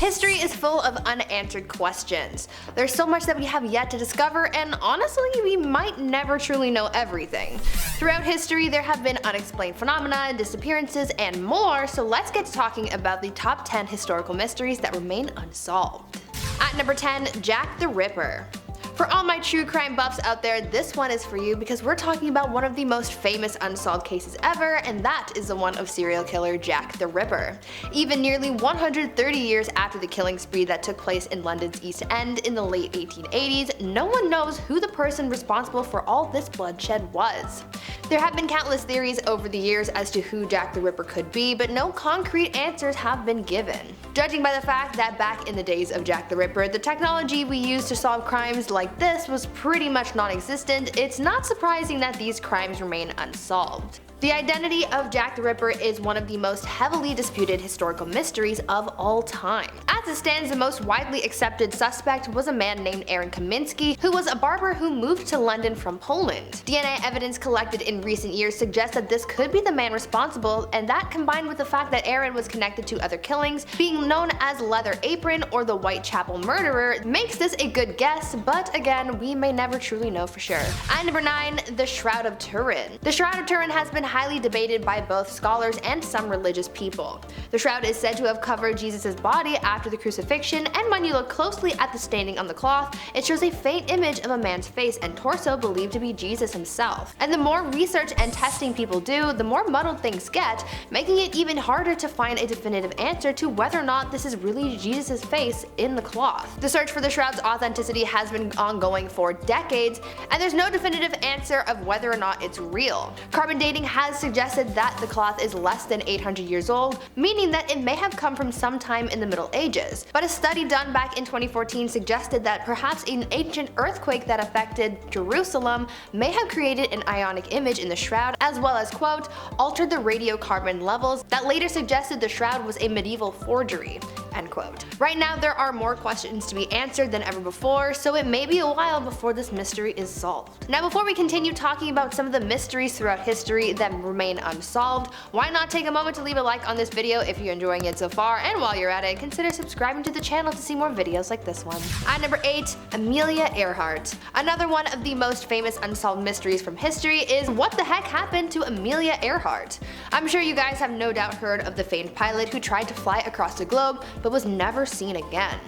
History is full of unanswered questions. There's so much that we have yet to discover, and honestly, we might never truly know everything. Throughout history, there have been unexplained phenomena, disappearances, and more, so let's get to talking about the top 10 historical mysteries that remain unsolved. At number 10, Jack the Ripper. For all my true crime buffs out there, this one is for you because we're talking about one of the most famous unsolved cases ever, and that is the one of serial killer Jack the Ripper. Even nearly 130 years after the killing spree that took place in London's East End in the late 1880s, no one knows who the person responsible for all this bloodshed was. There have been countless theories over the years as to who Jack the Ripper could be, but no concrete answers have been given. Judging by the fact that back in the days of Jack the Ripper, the technology we used to solve crimes like this was pretty much non-existent, it's not surprising that these crimes remain unsolved. The identity of Jack the Ripper is one of the most heavily disputed historical mysteries of all time. As it stands, the most widely accepted suspect was a man named Aaron Kaminsky, who was a barber who moved to London from Poland. DNA evidence collected in recent years suggests that this could be the man responsible, and that combined with the fact that Aaron was connected to other killings, being known as Leather Apron or the Whitechapel Murderer, makes this a good guess, but again, we may never truly know for sure. At number 9, the Shroud of Turin. The Shroud of Turin has been highly debated by both scholars and some religious people. The shroud is said to have covered Jesus' body after the crucifixion, and when you look closely at the staining on the cloth, it shows a faint image of a man's face and torso believed to be Jesus himself. And the more research and testing people do, the more muddled things get, making it even harder to find a definitive answer to whether or not this is really Jesus' face in the cloth. The search for the shroud's authenticity has been ongoing for decades, and there's no definitive answer of whether or not it's real. Carbon dating has suggested that the cloth is less than 800 years old, meaning that it may have come from some time in the Middle Ages. But a study done back in 2014 suggested that perhaps an ancient earthquake that affected Jerusalem may have created an ionic image in the shroud, as well as, quote, altered the radiocarbon levels that later suggested the shroud was a medieval forgery, end quote. Right now, there are more questions to be answered than ever before, so it may be a while before this mystery is solved. Now, before we continue talking about some of the mysteries throughout history that remain unsolved, why not take a moment to leave a like on this video if you're enjoying it so far, and while you're at it, consider subscribing to the channel to see more videos like this one. At number 8, Amelia Earhart. Another one of the most famous unsolved mysteries from history is what the heck happened to Amelia Earhart? I'm sure you guys have no doubt heard of the famed pilot who tried to fly across the globe but was never seen again.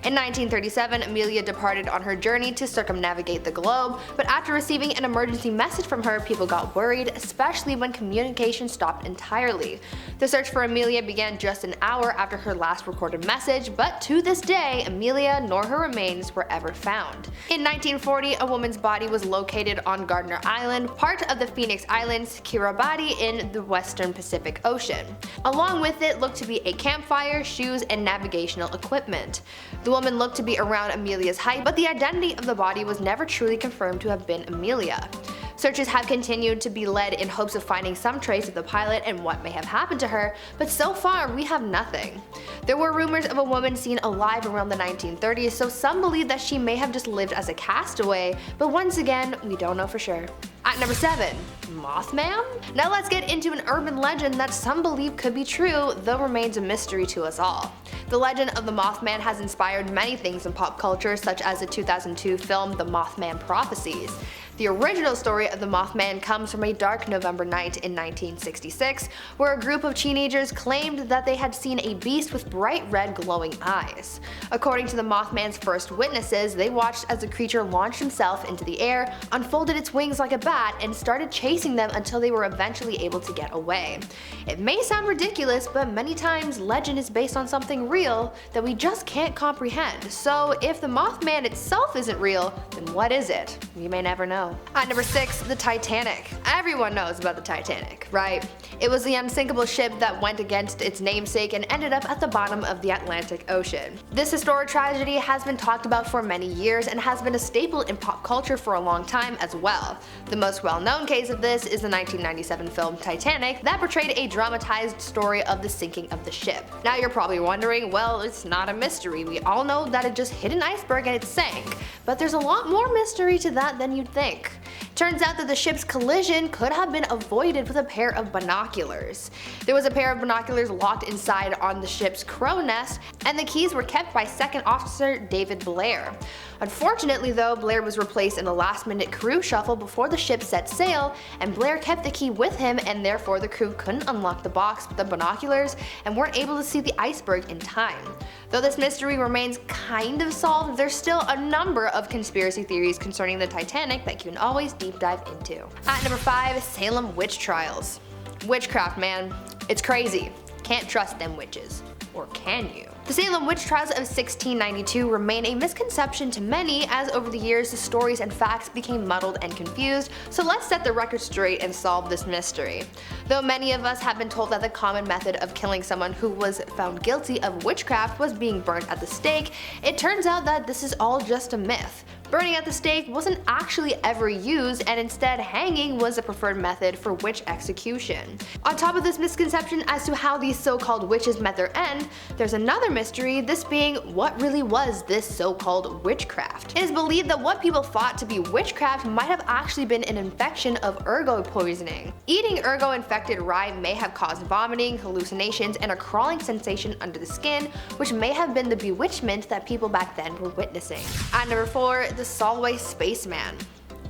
In 1937, Amelia departed on her journey to circumnavigate the globe, but after receiving an emergency message from her, people got worried, especially when communication stopped entirely. The search for Amelia began just an hour after her last recorded message, but to this day, Amelia nor her remains were ever found. In 1940, a woman's body was located on Gardner Island, part of the Phoenix Islands, Kiribati in the western Pacific Ocean. Along with it looked to be a campfire, shoes, and navigational equipment. The woman looked to be around Amelia's height, but the identity of the body was never truly confirmed to have been Amelia. Searches have continued to be led in hopes of finding some trace of the pilot and what may have happened to her, but so far we have nothing. There were rumors of a woman seen alive around the 1930s, so some believe that she may have just lived as a castaway, but once again, we don't know for sure. At number 7, Mothman? Now let's get into an urban legend that some believe could be true, though remains a mystery to us all. The legend of the Mothman has inspired many things in pop culture, such as the 2002 film The Mothman Prophecies. The original story of the Mothman comes from a dark November night in 1966, where a group of teenagers claimed that they had seen a beast with bright red glowing eyes. According to the Mothman's first witnesses, they watched as the creature launched himself into the air, unfolded its wings like a bat, and started chasing them until they were eventually able to get away. It may sound ridiculous, but many times legend is based on something real that we just can't comprehend. So if the Mothman itself isn't real, then what is it? We may never know. At number 6, the Titanic. Everyone knows about the Titanic, right? It was the unsinkable ship that went against its namesake and ended up at the bottom of the Atlantic Ocean. This historic tragedy has been talked about for many years and has been a staple in pop culture for a long time as well. The most well-known case of this is the 1997 film Titanic that portrayed a dramatized story of the sinking of the ship. Now you're probably wondering, well, it's not a mystery. We all know that it just hit an iceberg and it sank. But there's a lot more mystery to that than you'd think. Turns out that the ship's collision could have been avoided with a pair of binoculars. There was a pair of binoculars locked inside on the ship's crow nest, and the keys were kept by Second Officer David Blair. Unfortunately though, Blair was replaced in a last-minute crew shuffle before the ship set sail, and Blair kept the key with him, and therefore the crew couldn't unlock the box with the binoculars and weren't able to see the iceberg in time. Though this mystery remains kind of solved, there's still a number of conspiracy theories concerning the Titanic that you can always deep dive into. At number 5, Salem witch trials. Witchcraft, man. It's crazy. Can't trust them witches. Or can you? The Salem witch trials of 1692 remain a misconception to many, as over the years the stories and facts became muddled and confused, so let's set the record straight and solve this mystery. Though many of us have been told that the common method of killing someone who was found guilty of witchcraft was being burnt at the stake, it turns out that this is all just a myth. Burning at the stake wasn't actually ever used, and instead hanging was the preferred method for witch execution. On top of this misconception as to how these so-called witches met their end, there's another mystery, this being what really was this so-called witchcraft. It is believed that what people thought to be witchcraft might have actually been an infection of ergot poisoning. Eating ergot-infected rye may have caused vomiting, hallucinations, and a crawling sensation under the skin, which may have been the bewitchment that people back then were witnessing. At number 4, the Solway Spaceman.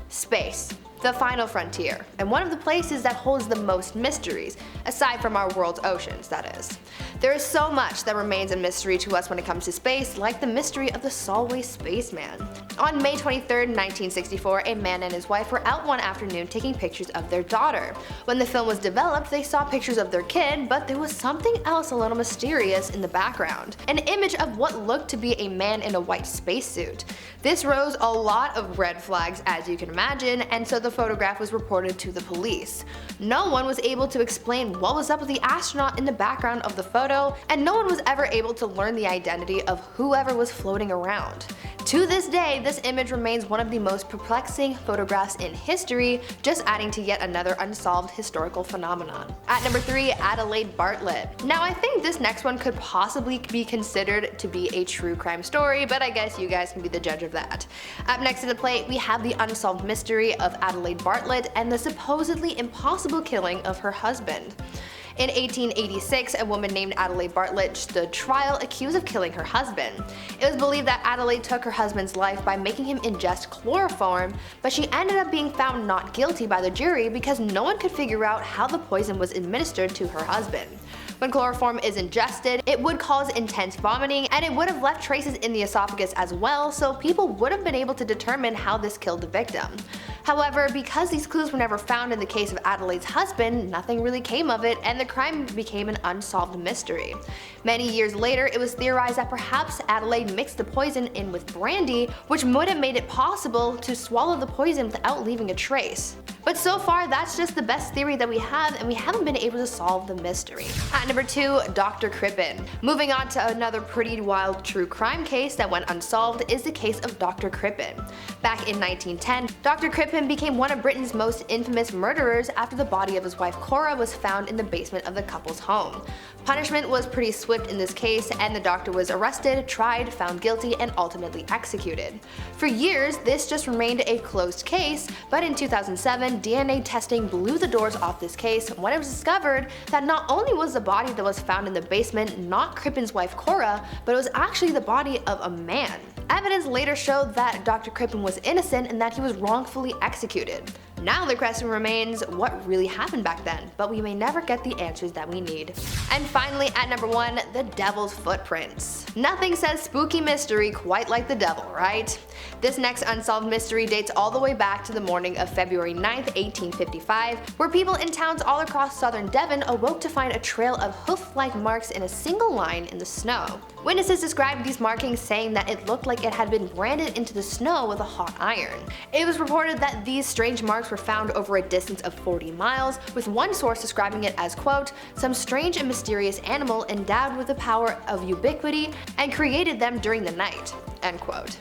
Space. The final frontier, and one of the places that holds the most mysteries, aside from our world's oceans, that is. There is so much that remains a mystery to us when it comes to space, like the mystery of the Solway Spaceman. On May 23, 1964, a man and his wife were out one afternoon taking pictures of their daughter. When the film was developed, they saw pictures of their kid, but there was something else a little mysterious in the background. An image of what looked to be a man in a white spacesuit. This rose a lot of red flags, as you can imagine, and so the photograph was reported to the police. No one was able to explain what was up with the astronaut in the background of the photo, and no one was ever able to learn the identity of whoever was floating around. To this day, this image remains one of the most perplexing photographs in history, just adding to yet another unsolved historical phenomenon. At number 3, Adelaide Bartlett. Now I think this next one could possibly be considered to be a true crime story, but I guess you guys can be the judge of that. Up next to the plate, we have the unsolved mystery of Adelaide Bartlett and the supposedly impossible killing of her husband. In 1886, a woman named Adelaide Bartlett stood trial accused of killing her husband. It was believed that Adelaide took her husband's life by making him ingest chloroform, but she ended up being found not guilty by the jury because no one could figure out how the poison was administered to her husband. When chloroform is ingested, it would cause intense vomiting, and it would have left traces in the esophagus as well, so people would have been able to determine how this killed the victim. However, because these clues were never found in the case of Adelaide's husband, nothing really came of it, and the crime became an unsolved mystery. Many years later, it was theorized that perhaps Adelaide mixed the poison in with brandy, which would have made it possible to swallow the poison without leaving a trace. But so far, that's just the best theory that we have, and we haven't been able to solve the mystery. At number 2, Dr. Crippin. Moving on to another pretty wild true crime case that went unsolved is the case of Dr. Crippin. Back in 1910, Dr. Crippin became one of Britain's most infamous murderers after the body of his wife Cora was found in the basement of the couple's home. Punishment was pretty swift in this case, and the doctor was arrested, tried, found guilty, and ultimately executed. For years, this just remained a closed case, but in 2007, DNA testing blew the doors off this case when it was discovered that not only was the body that was found in the basement not Crippin's wife Cora, but it was actually the body of a man. Evidence later showed that Dr. Crippin was innocent and that he was wrongfully executed. Now the question remains, what really happened back then? But we may never get the answers that we need. And finally, at number 1, the devil's footprints. Nothing says spooky mystery quite like the devil, right? This next unsolved mystery dates all the way back to the morning of February 9th, 1855, where people in towns all across southern Devon awoke to find a trail of hoof-like marks in a single line in the snow. Witnesses described these markings, saying that it looked like it had been branded into the snow with a hot iron. It was reported that these strange marks were found over a distance of 40 miles, with one source describing it as, quote, some strange and mysterious animal endowed with the power of ubiquity and created them during the night, end quote.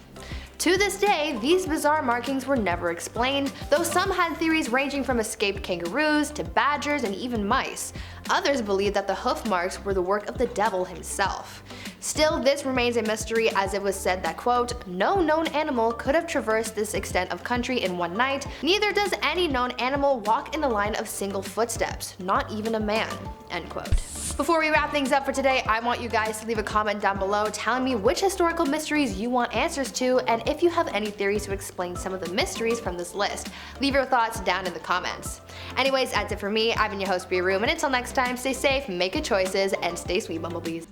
To this day, these bizarre markings were never explained, though some had theories ranging from escaped kangaroos to badgers and even mice. Others believed that the hoof marks were the work of the devil himself. Still, this remains a mystery, as it was said that, quote, no known animal could have traversed this extent of country in one night, neither does any known animal walk in a line of single footsteps, not even a man, end quote. Before we wrap things up for today, I want you guys to leave a comment down below telling me which historical mysteries you want answers to, and if you have any theories to explain some of the mysteries from this list. Leave your thoughts down in the comments. Anyways, that's it for me. I've been your host, Bria Room, and until next time, stay safe, make good choices, and stay sweet, bumblebees.